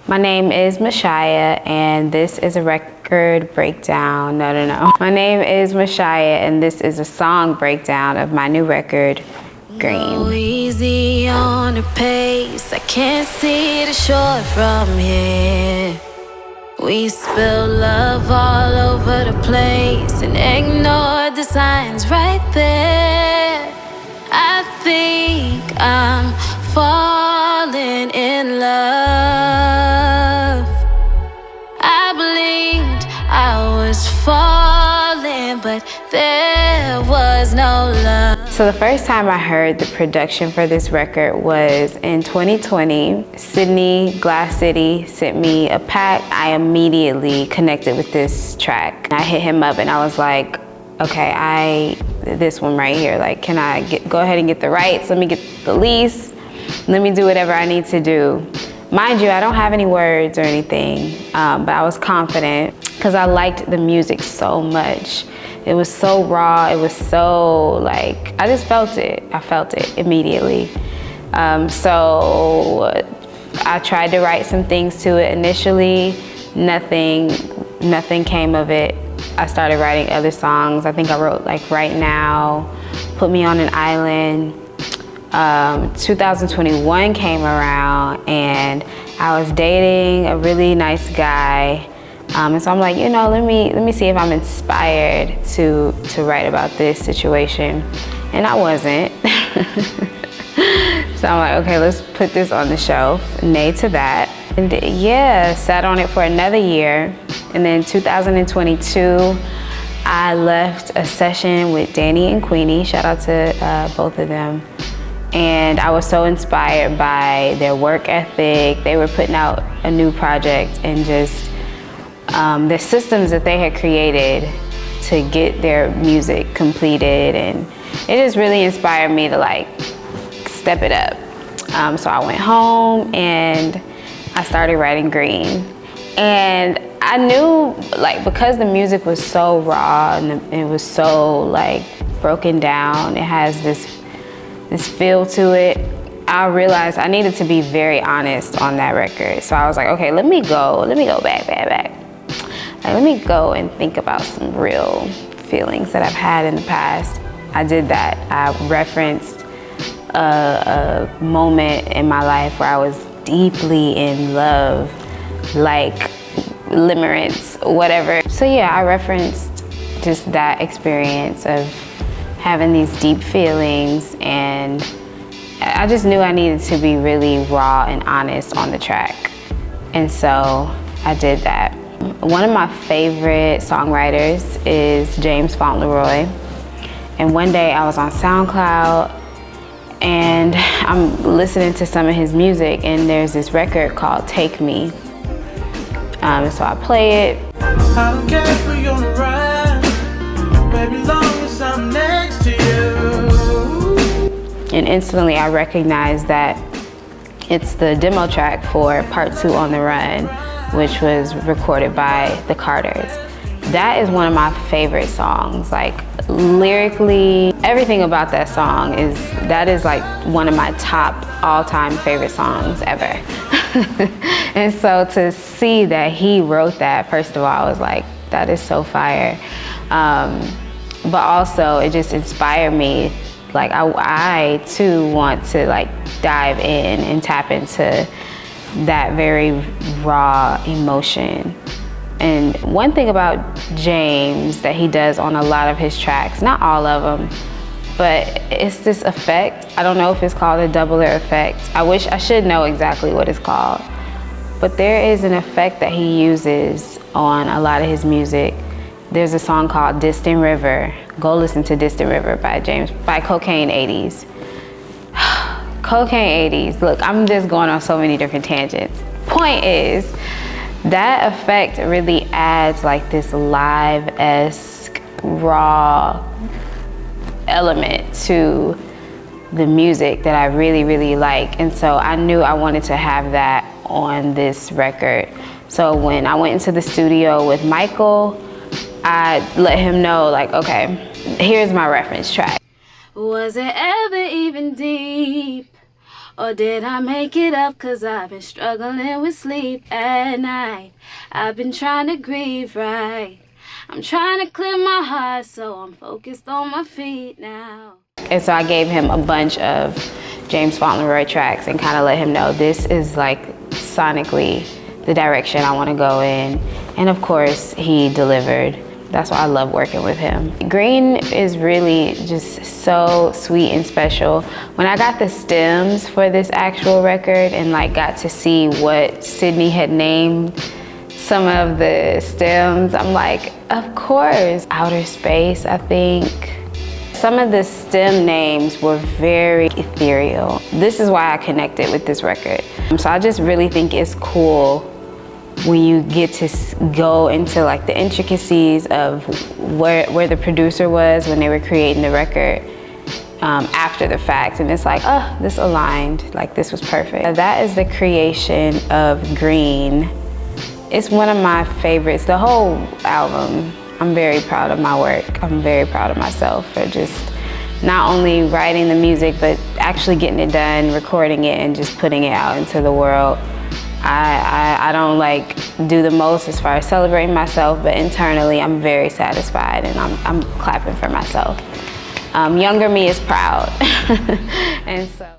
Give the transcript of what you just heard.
My name is Mishijah, and this is a record breakdown. No. My name is Mishijah, and this is a song breakdown of my new record, Green. Go easy on the pace. I can't see the shore from here. We spill love all over the place and ignore the signs right there. I think I'm falling in love. I believed I was falling, but there was no love. So the first time I heard the production for this record was in 2020. Sydney, gLassc sent me a pack. I immediately connected with this track. I hit him up and I was like, okay, this one right here, like, can I go ahead and get the rights? Let me get the lease. Let me do whatever I need to do. Mind you, I don't have any words or anything, but I was confident because I liked the music so much. It was so raw. It was so like, I just felt it. I felt it immediately. So I tried to write some things to it initially. Nothing came of it. I started writing other songs. I think I wrote like Right Now, Put Me on an Island. 2021 came around and I was dating a really nice guy. And so I'm like, you know, let me see if I'm inspired to write about this situation. And I wasn't. So I'm like, okay, let's put this on the shelf. Nay to that. And yeah, sat on it for another year. And then 2022, I left a session with Danny and Queenie. Shout out to both of them. And I was so inspired by their work ethic. They were putting out a new project and just the systems that they had created to get their music completed. And it just really inspired me to like step it up. So I went home and I started writing Green. And I knew, like, because the music was so raw and it was so like broken down, it has this feel to it, I realized I needed to be very honest on that record. So I was like, okay, let me go back. Like, let me go and think about some real feelings that I've had in the past. I did that. I referenced a moment in my life where I was deeply in love, like limerence, whatever. So yeah, I referenced just that experience of having these deep feelings, and I just knew I needed to be really raw and honest on the track. And so I did that. One of my favorite songwriters is James Fauntleroy. And one day I was on SoundCloud and I'm listening to some of his music, and there's this record called Take Me. So I play it. I don't care for you on the ride, baby, long as I'm next to you. And instantly I recognized that it's the demo track for Part 2 on the Run, which was recorded by the Carters. That is one of my favorite songs. Like, lyrically, everything about that song is like one of my top all-time favorite songs ever. And so to see that he wrote that, first of all, I was like, that is so fire. But also it just inspired me. Like, I too want to like dive in and tap into that very raw emotion. And one thing about James that he does on a lot of his tracks, not all of them, but it's this effect. I don't know if it's called a doubler effect. I should know exactly what it's called. But there is an effect that he uses on a lot of his music. There's a song called Distant River. Go listen to Distant River by Cocaine 80s. Cocaine 80s. Look, I'm just going on so many different tangents. Point is, that effect really adds like this live-esque, raw element to the music that I really, really like. And so I knew I wanted to have that on this record. So when I went into the studio with Michael, I let him know, like, okay, here's my reference track. Was it ever even deep? Or did I make it up 'cause I've been struggling with sleep at night? I've been trying to grieve right. I'm trying to clear my heart, so I'm focused on my feet now. And so I gave him a bunch of James Fauntleroy tracks and kind of let him know this is like sonically the direction I want to go in. And of course, he delivered. That's why I love working with him. Green is really just so sweet and special. When I got the stems for this actual record and like got to see what Sydney had named some of the stems, I'm like, of course. Outer Space, I think. Some of the stem names were very ethereal. This is why I connected with this record. So I just really think it's cool when you get to go into like the intricacies of where the producer was when they were creating the record after the fact. And it's like, oh, this aligned, like this was perfect. That is the creation of Green. It's one of my favorites, the whole album. I'm very proud of my work. I'm very proud of myself for just not only writing the music, but actually getting it done, recording it, and just putting it out into the world. I don't like do the most as far as celebrating myself, but internally I'm very satisfied and I'm clapping for myself. Younger me is proud. And so.